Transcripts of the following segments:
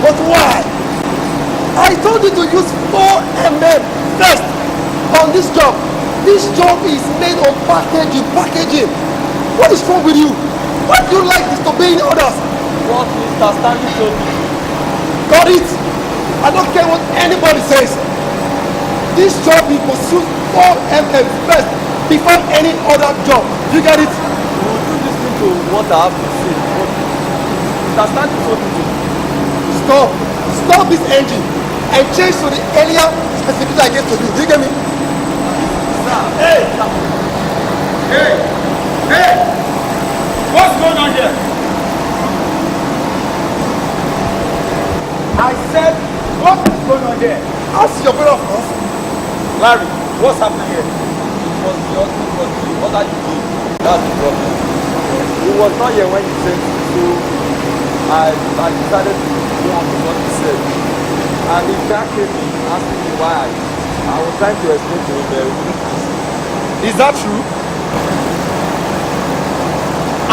But why? I told you to use 4mm first on this job. This job is made of packaging. What is wrong with you? Why do you like disobeying orders? What Mr. Stanley told me. Got it? I don't care what anybody says. This job we pursue 4mm first before any other job. You get it? You will do this to what I have to say. Mr. Stanley told me to. Stop this engine and change to the earlier specification I gave to you. Do you get me? Sir. Hey! What's going on here? I said, what is going on here? Ask your brother, of course. Larry, what's happening here? It was the order you gave. That's the problem. He was not here when you said so. I decided to go on with what he said. And he back came in asking me why. I was trying to explain to him. Is that true?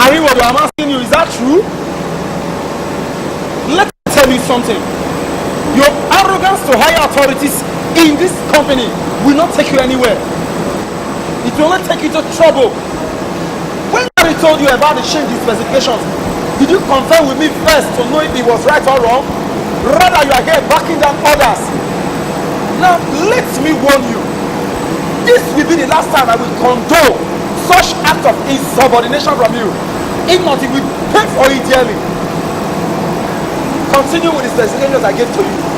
Ariwodo, I'm asking you, is that true? Let me tell you something. Your arrogance to higher authorities in this company will not take you anywhere. It will only take you to trouble. When I told you about the change in specifications, did you confirm with me first to know if it was right or wrong? Rather, you are here backing down orders. Now, let me warn you. This will be the last time I will condone such act of insubordination from you. If not, it will pay for it dearly. Continue with the specifications I gave to you.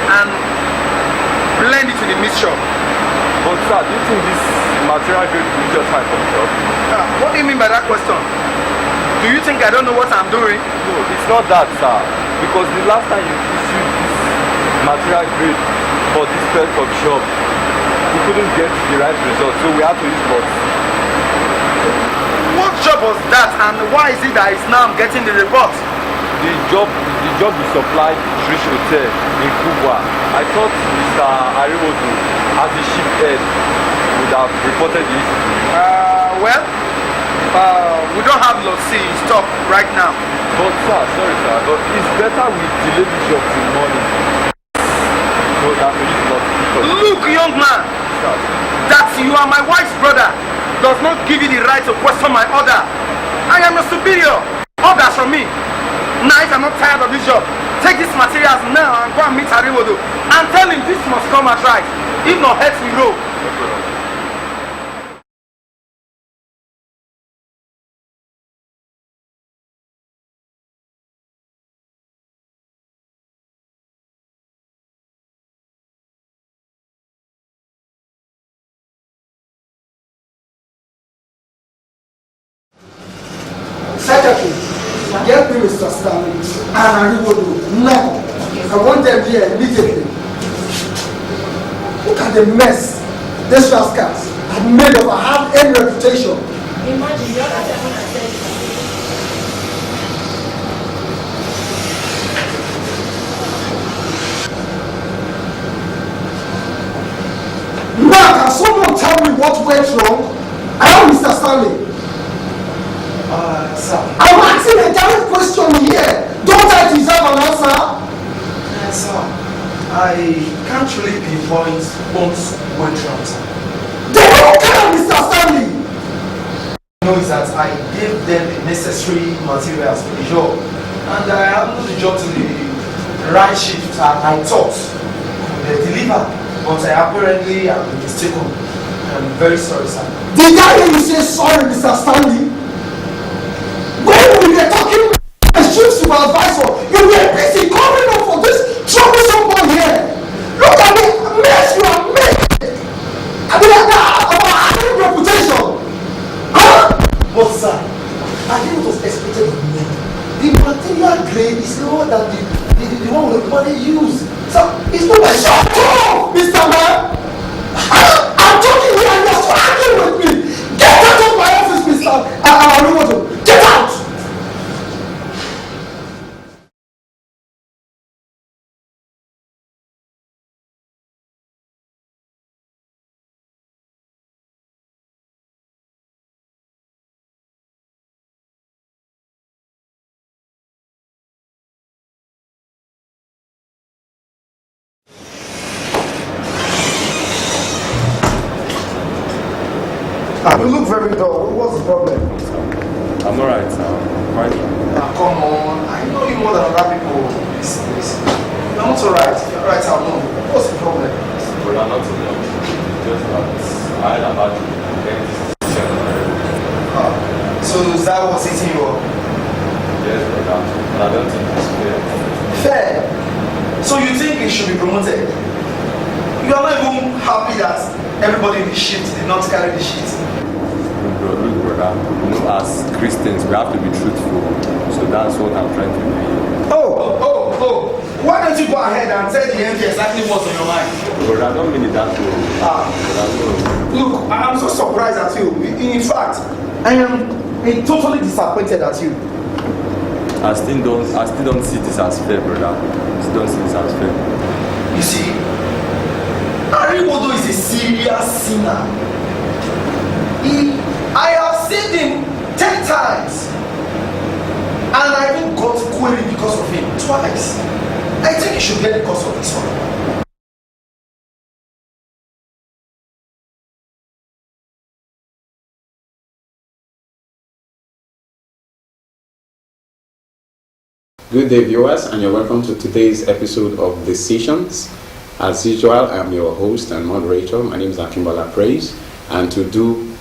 And blend it to the mixture. But sir, do you think this material grade will just fine for the job? What do you mean by that question? Do you think I don't know what I'm doing? No, it's not that, sir. Because the last time you issued this material grade for this type of shop, we couldn't get the right result, so we had to use bots. What job was that, and why is it that it's now I'm getting the report? The job we supplied Rich Hotel in Kubwa. I thought Mr. Ariwodo, as the ship head, would have reported the issue to you. We don't have Lossy in stock right now. But sir, sorry sir, but it's better we delay the job till morning. So that we not. Look, young man, Sir. that you are my wife's brother does not give you the right to question my order. I am your superior. Orders from me. Now, if I'm not tired of this job, take these materials now and go and meet Ariwodo and tell him this must come at right. If not, heads will roll. Secretary, get me Mr. Stanley and Ariwodo now. I want them here immediately. Look at the mess these rascals have made of a hard-earned reputation. Imagine the other time when I said Now, can someone tell me what went wrong? I am Mr. Stanley. Sir. I'm asking a direct question here. Don't I deserve an answer? Sir, I can't really pinpoint what went wrong, sir. They don't care, Mr. Stanley. I know is that I gave them the necessary materials for the job, and I handled the job to the right shift I thought they deliver, but I apparently have been mistaken. I'm very sorry, sir. Did I hear you say sorry, Mr. Stanley? When we were talking as chief supervisor, you were busy covering up for this troublesome boy here. Look at the mess you have made. I mean, our high reputation. Huh? But sir, I think it was expected of me. The material grade is lower than the one we normally use. So it's not a short call, Mr. Man. I'm talking here and you're still arguing with me. Get out of my office, Mr. Ariwodo. Get out! You look very dull. What's the problem? I'm alright, quite. Come on, I know you more than other people in this place. You're not alright. You're right, I know. What's the problem? Well, I'm not so much. Just that I had about So is that what's eating you up? yes, brother. But I don't think it's fair. Fair. So you think it should be promoted? You are not even happy that everybody in the shift did not carry the sheet. Look, brother. You know, as Christians, we have to be truthful. So that's what I'm trying to do. Oh. Why don't you go ahead and tell the MD exactly what's on your mind? But I don't mean it that way. Look, I'm so surprised at you. In fact, I am totally disappointed at you. I still don't see this as fair, brother. I still don't see this as fair. You see, Ariwodo is a serious sinner. I have seen him 10 times. And I even got query because of him twice. I think he should get the cost of this one. Good day, viewers, and you're welcome to today's episode of Decisions. As usual, I'm your host and moderator. My name is Akimbola Praise, and to do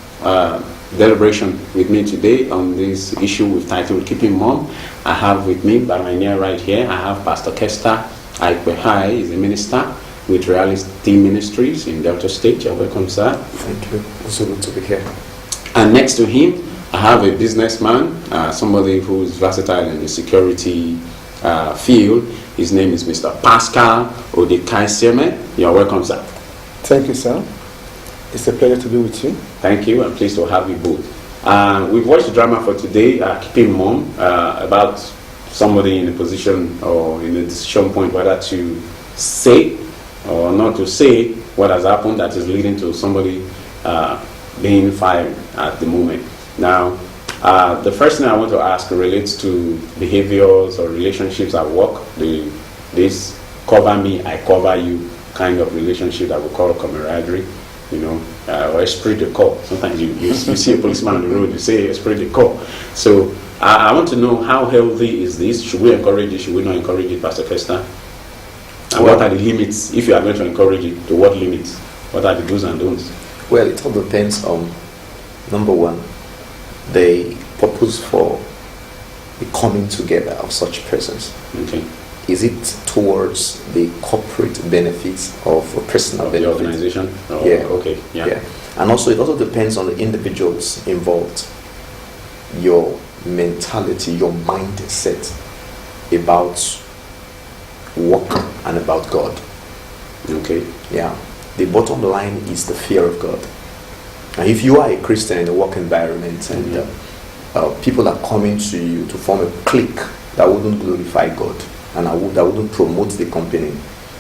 deliberation with me today on this issue we've titled Keeping Mom, I have with me, by my near right here, I have Pastor Kester Aikpehai. He's a minister with Reality Ministries in Delta State. You're welcome, sir. Thank you. It's so good to be here. And next to him, I have a businessman, somebody who's versatile in the security field. His name is Mr. Pascal Odekaisieme. You're welcome, sir. Thank you, sir. It's a pleasure to be with you. Thank you. I'm pleased to have you both. We've watched the drama for today, Keeping Mom, about somebody in a position or in a decision point whether to say or not to say what has happened that is leading to somebody being fired at the moment. Now, the first thing I want to ask relates to behaviors or relationships at work. This cover me, I cover you kind of relationship that we call camaraderie, or esprit de corps. Sometimes you see a policeman on the road, you say esprit de corps. So I want to know, how healthy is this? Should we encourage it? Should we not encourage it, Pastor Kester? And what are the limits? If you are going to encourage it, to what limits? What are the do's and don'ts? Well, it all depends on, number one, the purpose for the coming together of such persons. Okay. Is it towards the corporate benefits of a personal The benefit? organization? Oh, Yeah. Okay. Yeah. And also, it also depends on the individuals involved. Your mentality, your mindset about work and about God. Okay. Yeah. The bottom line is the fear of God. And if you are a Christian in a work environment and people are coming to you to form a clique that wouldn't glorify God and that wouldn't promote the company,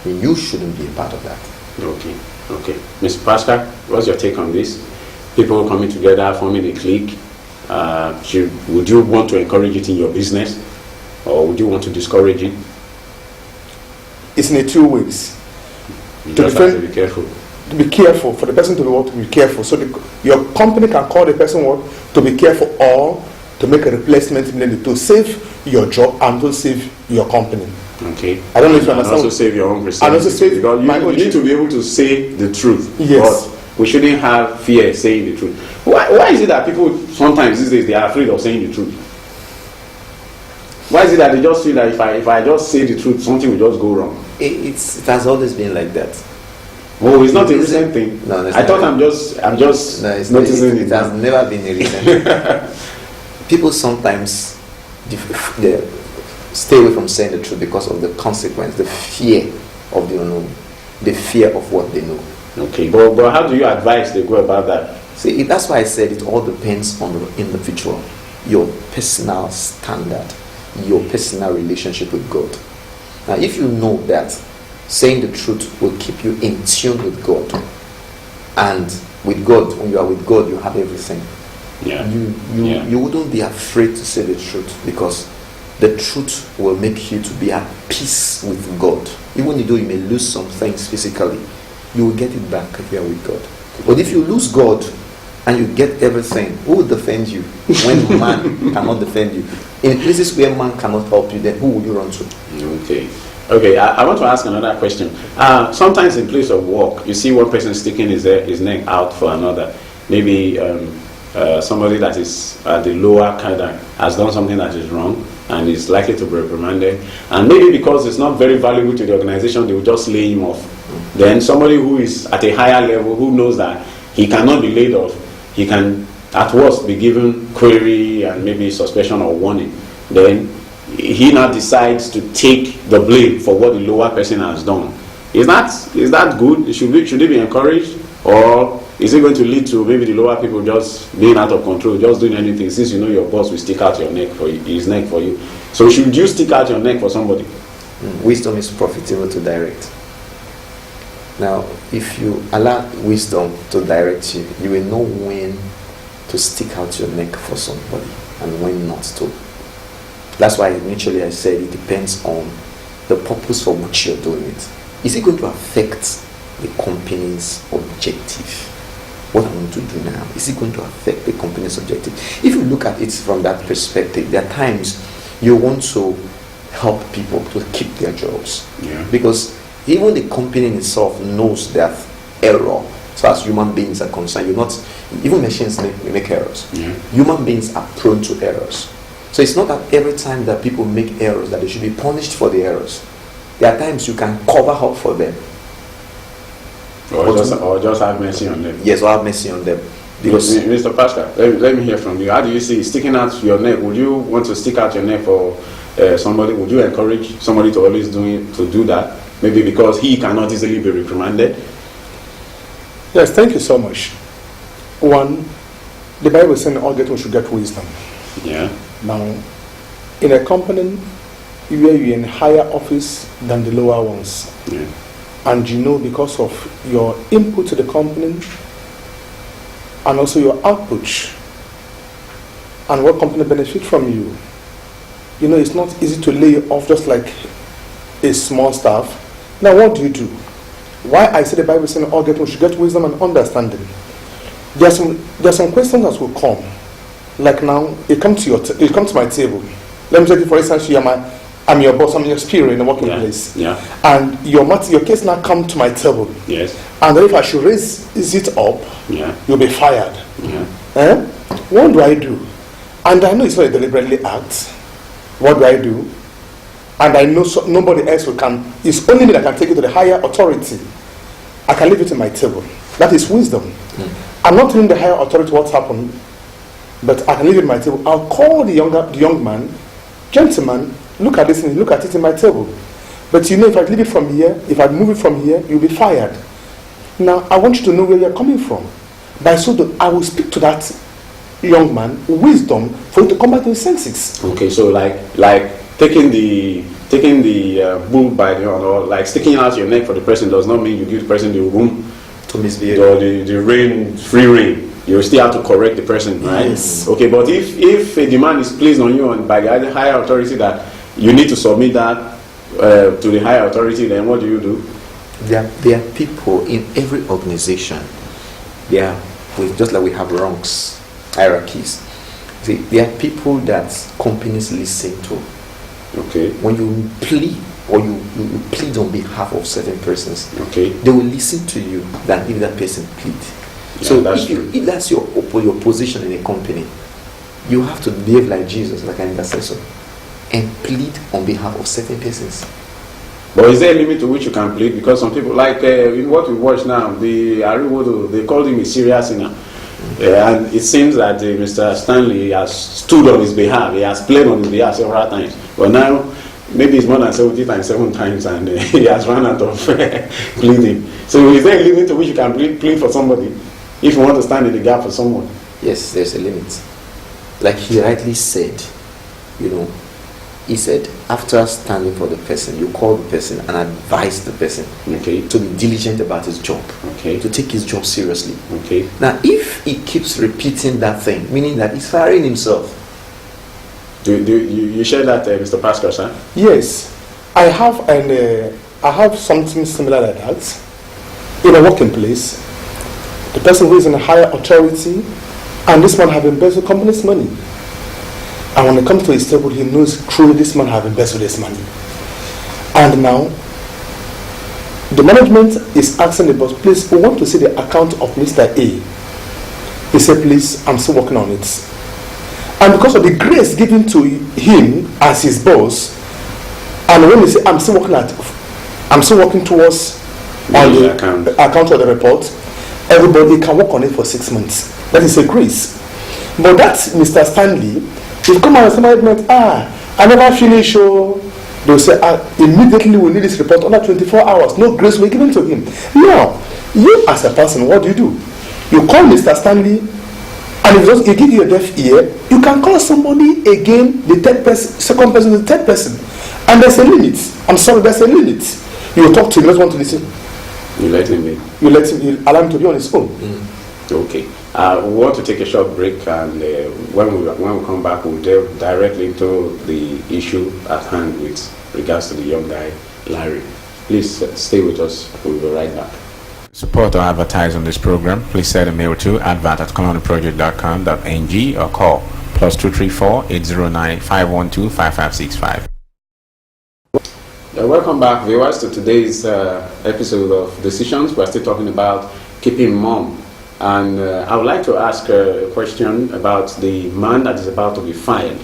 you shouldn't be a part of that. Okay. Okay. Mr. Pascal, what's your take on this? People coming together, forming a clique. Would you want to encourage it in your business, or would you want to discourage it? It's in two ways. You just have to be careful. To be careful, for the person to be careful. So your company can call the person to be careful, or to make a replacement, meaning to save your job and to save your company. Okay. I don't know if you understand. And also save your own percentage. And also save because you need to be able to say the truth. Yes. But we shouldn't have fear saying the truth. Why is it that people sometimes these days they are afraid of saying the truth? Why is it that they just feel that if I just say the truth, something will just go wrong? It has always been like that. Oh, it's not a recent thing. No, I thought I'm just noticing it has never been a recent. People sometimes they stay away from saying the truth because of the consequence, the fear of the unknown, the fear of what they know. Okay, but how do you advise they go about that? See, that's why I said it all depends on the individual, your personal standard, your personal relationship with God. Now, if you know that saying the truth will keep you in tune with God, and with God, when you are with God, you have everything. Yeah. You wouldn't be afraid to say the truth, because the truth will make you to be at peace with God. Even though you may lose some things physically, you will get it back if you are with God. But if you lose God and you get everything, who will defend you when man cannot defend you? In places where man cannot help you, then who will you run to? Okay, I want to ask another question. Sometimes in place of work, you see one person sticking his neck out for another. Maybe somebody that is at the lower cadre has done something that is wrong and is likely to be reprimanded. And maybe because it's not very valuable to the organization, they will just lay him off. Then somebody who is at a higher level, who knows that he cannot be laid off, he can at worst be given query and maybe suspension or warning. Then he now decides to take the blame for what the lower person has done. Is that good? Should it be encouraged, or is it going to lead to maybe the lower people just being out of control, just doing anything, since you know your boss will stick out his neck for you? So should you stick out your neck for somebody? Wisdom is profitable to direct. Now, if you allow wisdom to direct you, you will know when to stick out your neck for somebody and when not to. That's why initially I said it depends on the purpose for which you're doing it. Is it going to affect the company's objective? What I'm going to do now, is it going to affect the company's objective? If you look at it from that perspective, there are times you want to help people to keep their jobs. Yeah. Because even the company in itself knows that error, so as human beings are concerned, even machines make errors. Yeah. Human beings are prone to errors. So it's not that every time that people make errors that they should be punished for the errors. There are times you can cover up for them. Or just have mercy on them. Yes, or have mercy on them. Because Mr. Pascal, let me hear from you. How do you see sticking out your neck? Would you want to stick out your neck for somebody? Would you encourage somebody to always do that? Maybe because he cannot easily be reprimanded? Yes, thank you so much. One, the Bible is saying all getting should get wisdom. Yeah. Now, in a company where you're in higher office than the lower ones, Yeah. and you know because of your input to the company and also your output and what company benefit from you, you know it's not easy to lay you off just like a small staff. Now what do? Why I say the Bible is saying all getting should get wisdom and understanding. There's some questions that will come. Like now, you come to my table. Let me take it for instance, I'm your boss, I'm your superior in the working place. Yeah. And your case now come to my table. Yes. And then if I should raise it up, you'll be fired. Yeah. What do I do? And I know it's not a deliberately act. What do I do? And I know nobody else can. It's only me that can take it to the higher authority. I can leave it in my table. That is wisdom. I'm not telling the higher authority what's happened. but I can leave it on my table. I'll call the young man, gentleman, look at this and look at it in my table. But you know, if I leave it from here, if I move it from here, you'll be fired. Now, I want you to know where you're coming from. By so I will speak to that young man wisdom for you to come back to his senses. Okay, so like taking the bull by the horn, or like sticking out your neck for the person does not mean you give the person the room To misbehave. or the free reign. You still have to correct the person, right? Yes. Okay, but if a demand is placed on you by the higher authority that you need to submit that to the higher authority, then what do? There are people in every organization. Just like we have ranks, hierarchies. There are people that companies listen to. Okay. When you plead or you plead on behalf of certain persons, Okay. they will listen to you than if that person plead. Yeah, So that's true. if that's your position in a company, you have to behave like Jesus, like an intercessor, and plead on behalf of certain persons. But is there a limit to which you can plead? Because some people, like in what we watch now, the Ariwodo, they called him a serious sinner. And it seems that Mr. Stanley has stood on his behalf. He has played on his behalf several times. But now, maybe it's more than 7 times, and he has run out of pleading. So is there a limit to which you can plead for somebody if you want to stand in the gap for someone? Yes, there's a limit. Like he rightly said, he said after standing for the person, you call the person and advise the person Okay. to be diligent about his job, Okay. to take his job seriously. Okay. Now, if he keeps repeating that thing, meaning that he's firing himself. Do you share that, Mr. Pascal, sir? Yes, I have something similar like that in a working place. The person who is in a higher authority, and this man have embezzled company's money. And when it comes to his table, he knows truly this man have embezzled his money. And now, the management is asking the boss, please, we want to see the account of Mr. A. He said, please, I'm still working on it. And because of the grace given to him as his boss, and when he say, I'm still working towards on the account of the report, everybody can work on it for 6 months. That is a grace. But that Mr. Stanley, if come out and management, I never finish, they'll say, immediately we need this report under 24 hours. No grace will be given to him. Now, you as a person, what do? You call Mr. Stanley, and if he give you a deaf ear, you can call somebody again, the third person, second person, the third person. And there's a limit. I'm sorry, there's a limit. You talk to him, you don't want to listen. You let him in. You allow him to be on his own. Okay. We want to take a short break, and when we come back, we'll delve directly into the issue at hand with regards to the young guy, Larry. Please stay with us. We'll be right back. Support or advertise on this program, please send a mail to advert@colonyproject.com.ng or call +234 809 512 5565. Welcome back, viewers, to today's episode of Decisions. We're still talking about keeping mum. And I would like to ask a question about the man that is about to be fired.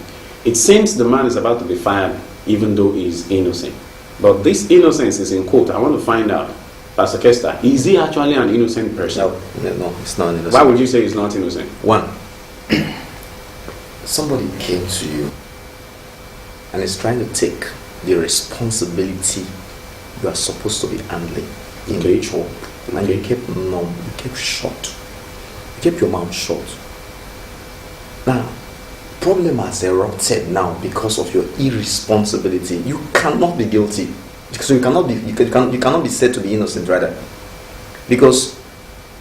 It seems the man is about to be fired even though he is innocent. But this innocence is in quote. I want to find out, Pastor Kester, is he actually an innocent person? No, it's not innocent. Why would you say he's not innocent? One, somebody came to you and is trying to take the responsibility you are supposed to be handling in the job. And you kept numb, you kept shut. You kept your mouth shut. Now, problem has erupted now because of your irresponsibility. You cannot be guilty. So you cannot be said to be innocent, rather. Because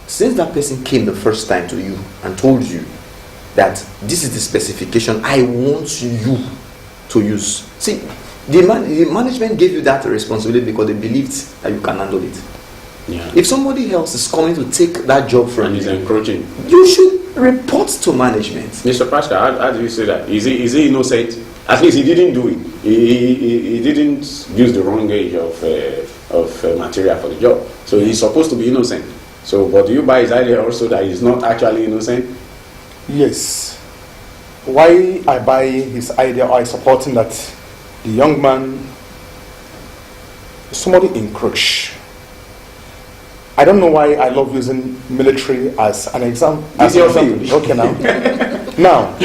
since that person came the first time to you and told you that this is the specification I want you to use. See, the management gave you that responsibility because they believed that you can handle it. Yeah. If somebody else is coming to take that job from he's you, encroaching, you should report to management. Mr. Pastor, how do you say that? Is he innocent? At least he didn't do it. He didn't use the wrong age of material for the job. So he's supposed to be innocent. So, but do you buy his idea also that he's not actually innocent? Yes. Why I buy his idea, or I support him, that the young man, somebody encroach. I don't know why I love using military as an example. As your field. Okay now. Now,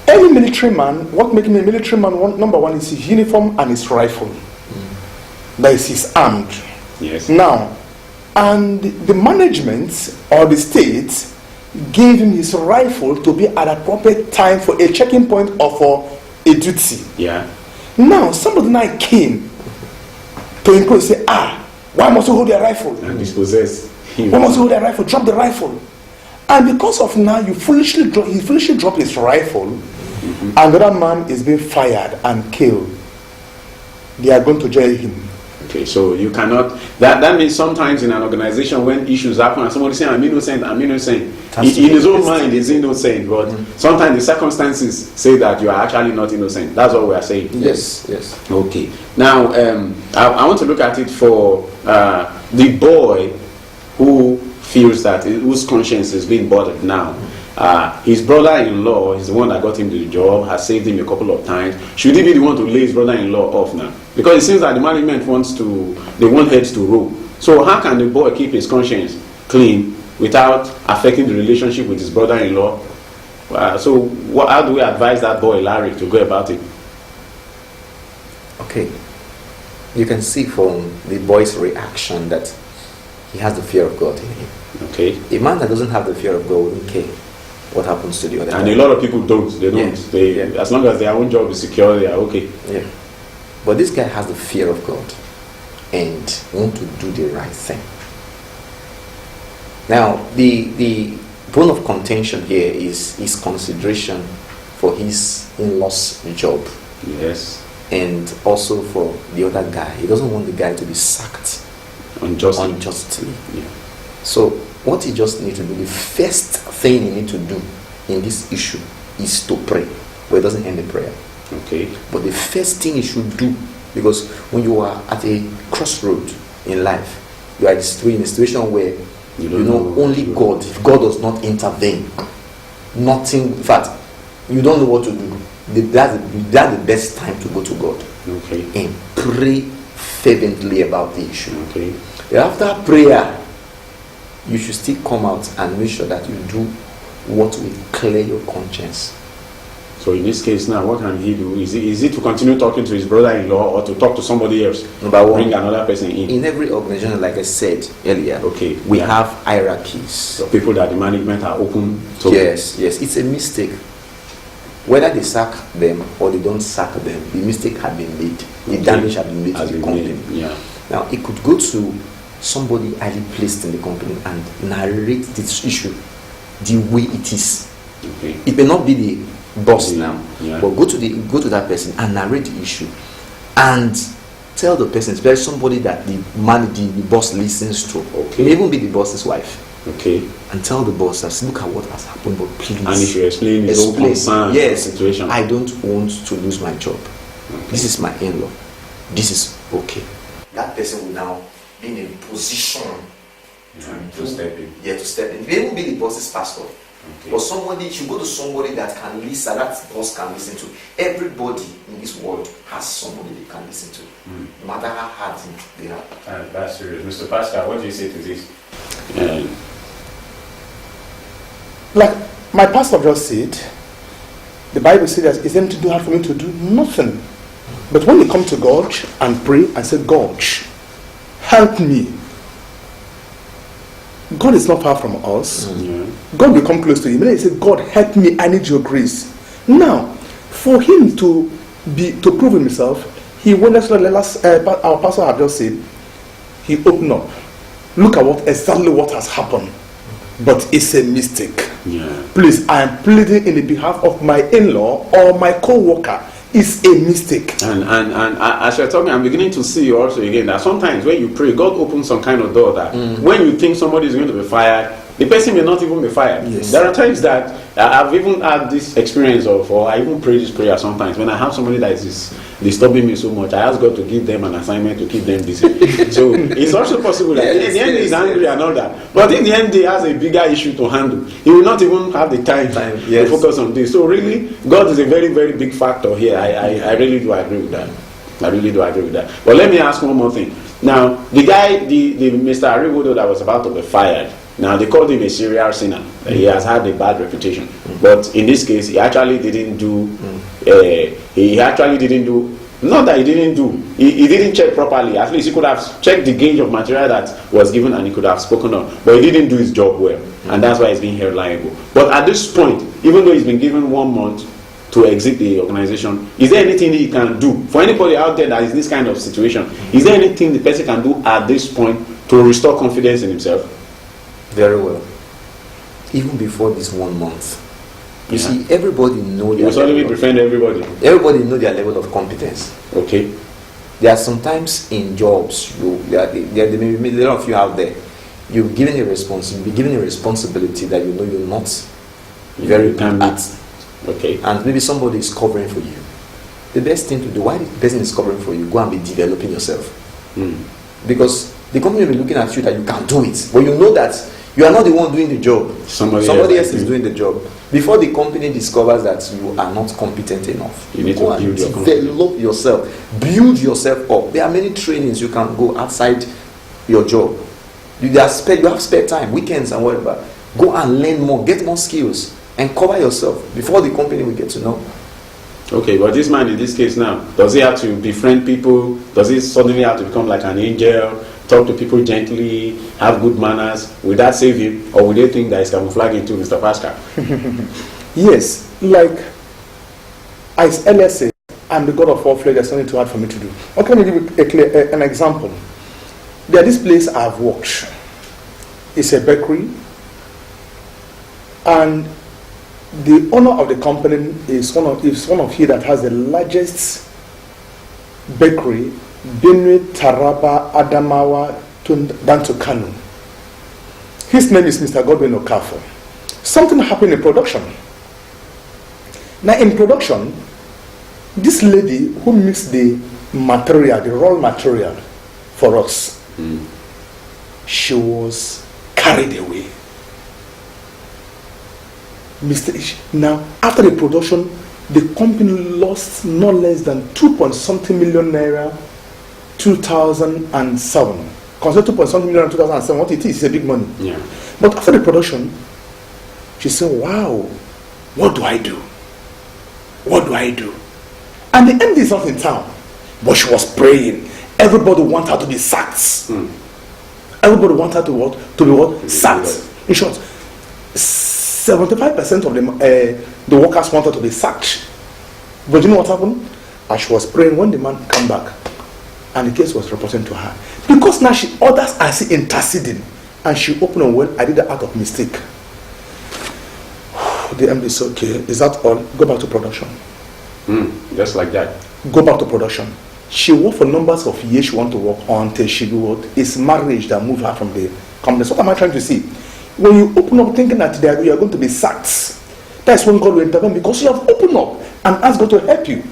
any military man, what makes him a military man, number one is his uniform and his rifle. That is his armed. Yes. Now, and the management or the state gave him his rifle to be at a proper time for a checking point or for a duty. Yeah. Now, somebody now came to encourage, say, why must you hold your rifle? And dispossess him. Why must you hold your rifle? Drop the rifle. And because of now, he foolishly dropped his rifle, and the other man is being fired and killed. They are going to jail him. Okay, so you cannot. That means sometimes in an organization when issues happen and somebody saying I'm innocent, in his own mind he's innocent, but sometimes the circumstances say that you are actually not innocent. That's what we are saying. Yes, yes. Okay. Now I want to look at it for the boy who feels that whose conscience is being bothered now. His brother-in-law is the one that got him the job, has saved him a couple of times. Should he be the one to lay his brother-in-law off now? Because it seems that the management want heads to roll. So how can the boy keep his conscience clean without affecting the relationship with his brother-in-law? So how do we advise that boy, Larry, to go about it? Okay. You can see from the boy's reaction that he has the fear of God in him. Okay. A man that doesn't have the fear of God wouldn't care what happens to the other And guy. a lot of people don't. They don't. Yeah. As long as their own job is secure, they are okay. Yeah. But this guy has the fear of God and want to do the right thing. Now, the bone of contention here is his consideration for his in-laws' job. Yes. And also for the other guy. He doesn't want the guy to be sacked unjustly. Yeah. So what he just needs to do, the first thing he needs to do in this issue is to pray. But it doesn't end in prayer. Okay. But the first thing you should do, because when you are at a crossroad in life, you are in a situation where you know only God, if God does not intervene, nothing, in fact, you don't know what to do. That's the best time to go to God. Okay. And pray fervently about the issue. Okay. After prayer, you should still come out and make sure that you do what will clear your conscience. So in this case now, what can he do? Is it to continue talking to his brother-in-law or to talk to somebody else? Number one, bring another person in. In every organization, like I said earlier, okay, we have hierarchies. So people that the management are open to. Yes, it's a mistake. Whether they sack them or they don't sack them, the mistake had been made. The damage had been made to the company. Yeah. Now, it could go to somebody highly placed in the company and narrate this issue the way it is. Okay. It may not be the boss now, yeah. but go to that person and narrate the issue and tell the person, especially somebody that the boss listens to. Okay. It may even be the boss's wife. Okay. And tell the boss that, look at what has happened, but please. And if you explain his own concern, yes, situation. I don't want to lose my job. Okay. This is my in-law. This is okay. That person will now be in a position to step in. Yeah, to step in. They will be the boss's pastor. Okay. But somebody should go to somebody that can listen, that boss can listen to. Everybody in this world has somebody they can listen to, no matter how hard they are. That's serious. Mr. Pascal, what do you say to this? Like my pastor just said, the Bible says that it's anything too hard for me to do? Nothing. But when you come to God and pray and say, God, help me. God is not far from us. Yeah. God will come close to him. And he said, God, help me. I need your grace. Now, for him to prove himself, he went, our pastor have just said, he opened up. Look at exactly what has happened. But it's a mistake. Yeah. Please, I am pleading in the behalf of my in-law or my co-worker. It's a mistake. And as you're talking, I'm beginning to see also again that sometimes when you pray, God opens some kind of door that when you think somebody is going to be fired, the person may not even be fired. Yes. There are times that I've even had this experience or I even pray this prayer sometimes when I have somebody that is disturbing me so much. I ask God to give them an assignment to keep them busy. So it's also possible that in the end he's angry and all that. But in the end he has a bigger issue to handle. He will not even have the time to focus on this. So really, God is a very, very big factor here. I really do agree with that. I really do agree with that. But let me ask one more thing. Now, the guy, the Mr. Ariwodo that was about to be fired, Now they called him a serial sinner. He has had a bad reputation, but in this case, he actually didn't do. He actually didn't do. Not that he didn't do. He didn't check properly. At least he could have checked the gauge of material that was given, and he could have spoken on. But he didn't do his job well, and that's why he's being held liable. But at this point, even though he's been given 1 month to exit the organization, is there anything he can do for anybody out there that is in this kind of situation? Is there anything the person can do at this point to restore confidence in himself? Very well. Even before this 1 month, you see, everybody know You must only befriend everybody. Everybody know their level of competence. Okay. There are sometimes in jobs, there may be a lot of you out there. You'll be given a responsibility that you know you're not very good at. Okay. And maybe somebody is covering for you. The best thing to do, while the person is covering for you, go and be developing yourself. Because the company will be looking at you that you can do it, but you know that you are not the one doing the job. Somebody else is doing the job. Before the company discovers that you are not competent enough, you need go to build your develop yourself. Build yourself up. There are many trainings you can go outside your job. You have spare time, weekends and whatever. Go and learn more, get more skills, and cover yourself before the company will get to know. Okay, but this man in this case now, does he have to befriend people? Does he suddenly have to become like an angel? Talk to people gently, have good manners? Will that save him? Or will they think that he's camouflaging to Mr. Pascal? Yes, like as earlier said, I'm the God of all flesh, there's nothing too hard for me to do. Okay, let me give you an example. There is this place I've worked. It's a bakery, and the owner of the company is one of here that has the largest bakery, Benue, Taraba, Adamawa, down to Kano. His name is Mr. Godwin Okafor. Something happened in production. Now in production, this lady who mixed the material, the raw material for us, she was carried away. Now, after the production, the company lost no less than 2.something million naira 2007. Consider 2.something million in 2007, what it is a big money. Yeah. But after the production, she said, wow, what do I do? What do I do? And the MD is not in town, but she was praying. Everybody wanted her to be sacked. Everybody wanted her to be what? Sacked. In short, 75% of the workers wanted to be sacked. But you know what happened? As she was praying, when the man came back, and the case was reported to her, because now she orders as interceding, and she opened and went, I did that out of mistake. The MD said, okay, is that all? Go back to production. Just like that. Go back to production. She worked for numbers of years she wanted to work on until she do what? It's marriage that moved her from the company. So what am I trying to say? When you open up thinking that you are going to be sacked, that's when God will intervene, because you have opened up and asked God to help you.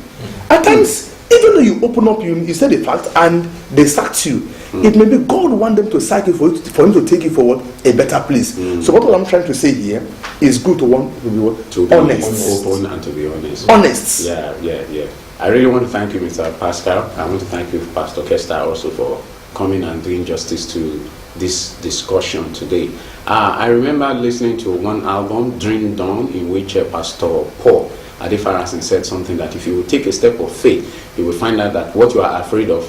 At times, even though you open up, you say the fact and they sacked you, it may be God want them to sack you for him to take you forward a better place. So what I'm trying to say here is good to want to be what? To be honest. open and to be honest. Honest. Yeah. I really want to thank you, Mr. Pascal. I want to thank you, Pastor Kester, also for coming and doing justice to this discussion today. I remember listening to one album, Dream Dawn, in which Pastor Paul Adefarasin said something that if you will take a step of faith, you will find out that what you are afraid of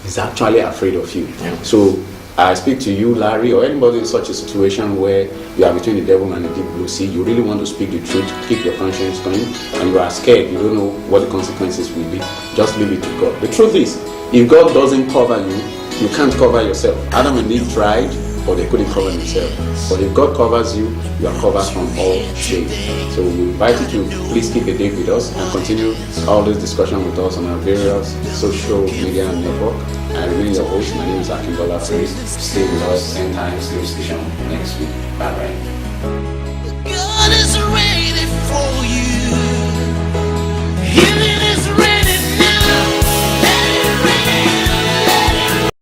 is actually afraid of you. Yeah. So I speak to you, Larry, or anybody in such a situation where you are between the devil and the deep blue sea. You really want to speak the truth, keep your conscience going, and you are scared, you don't know what the consequences will be. Just leave it to God. The truth is, if God doesn't cover you, you can't cover yourself. Adam and Eve tried, but they couldn't cover themselves. But if God covers you, you are covered from all shame. So we invite you to please keep a date with us and continue all this discussion with us on our various social media network. I remain your host. My name is Akinbola Frey. Stay with us, same time, same station next week. Bye bye. God is ready for you. Healing